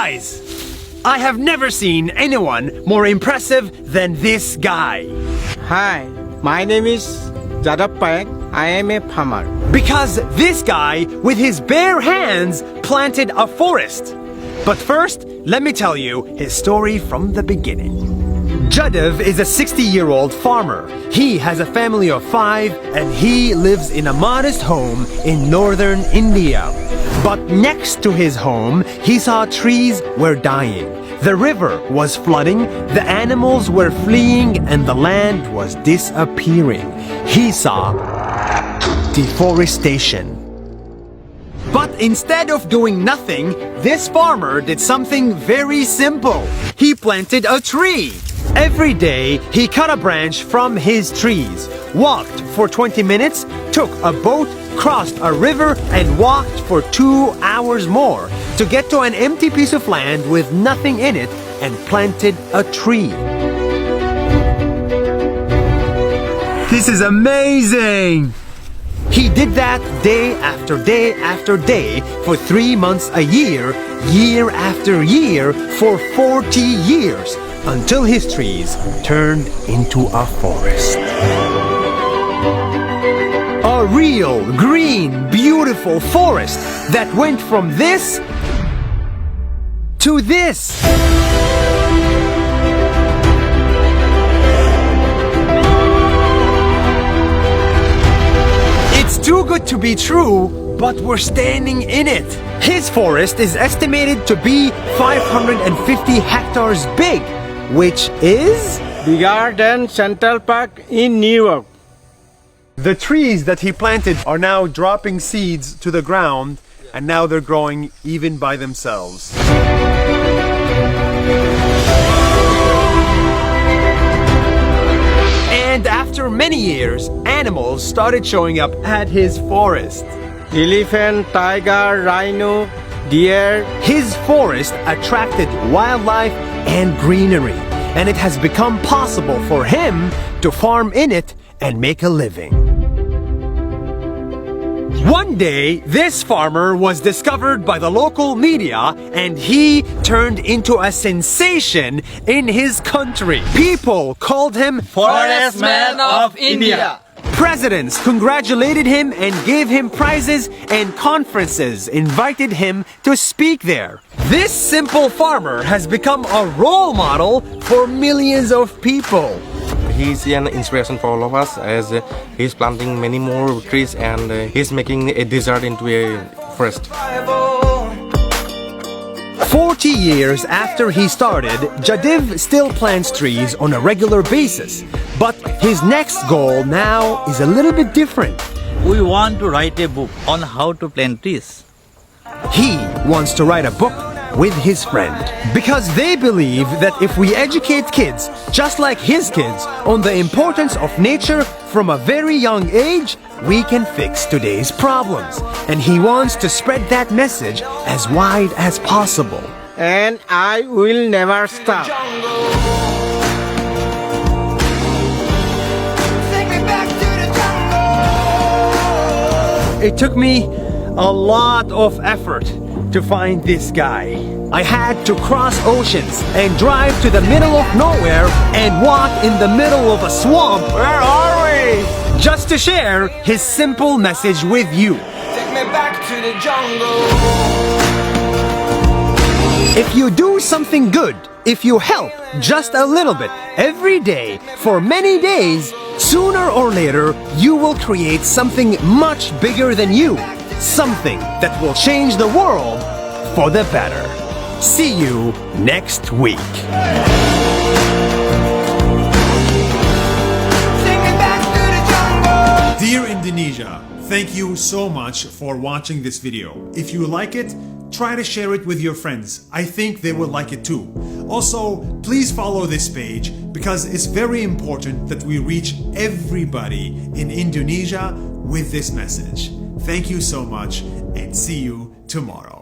Guys, I have never seen anyone more impressive than this guy. Hi, my name is Jadapang. I am a farmer. Because this guy, with his bare hands, planted a forest. But first, let me tell you his story from the beginning. Jadav is a 60-year-old farmer. He has a family of 5 and he lives in a modest home in northern India. But next to his home, he saw trees were dying. The river was flooding, the animals were fleeing, and the land was disappearing. He saw deforestation. But instead of doing nothing, this farmer did something very simple. He planted a tree. Every day, he cut a branch from his trees, walked for 20 minutes, took a boat, crossed a river, and walked for 2 hours more to get to an empty piece of land with nothing in it and planted a tree. This is amazing! He did that day after day after day for 3 months a year, year after year, for 40 years, until his trees turned into a forest. A real, green, beautiful forest that went from this to this. It's too good to be true, but we're standing in it. His forest is estimated to be 550 hectares big, which is Bigger than Central Park in New York. the trees that he planted are now dropping seeds to the ground, and now they're growing even by themselves. And after many years, animals started showing up at his forest. Elephant, tiger, rhino, deer. His forest attracted wildlife and greenery, and it has become possible for him to farm in it and make a living. One day, this farmer was discovered by the local media and he turned into a sensation in his country. People called him Forest Man of India. Presidents congratulated him and gave him prizes, and conferences invited him to speak there. This simple farmer has become a role model for millions of people. He's an inspiration for all of us, as he's planting many more trees and he's making a desert into a forest. 40 years after he started, Jadiv still plants trees on a regular basis. But his next goal now is a little bit different. We want to write a book on how to plant trees. He wants to write a book with his friend, because they believe that if we educate kids, just like his kids, on the importance of nature from a very young age, we can fix today's problems. And he wants to spread that message as wide as possible. And I will never stop. It took me a lot of effort to find this guy. I had to cross oceans and drive to the middle of nowhere and walk in the middle of a swamp. Where are we? Just to share his simple message with you. Take me back to the jungle. If you do something good, if you help just a little bit every day for many days, sooner or later you will create something much bigger than you. Something that will change the world for the better. See you next week. Dear Indonesia, thank you so much for watching this video. If you like it, try to share it with your friends. I think they will like it too. Also, please follow this page because it's very important that we reach everybody in Indonesia with this message. Thank you so much and see you tomorrow.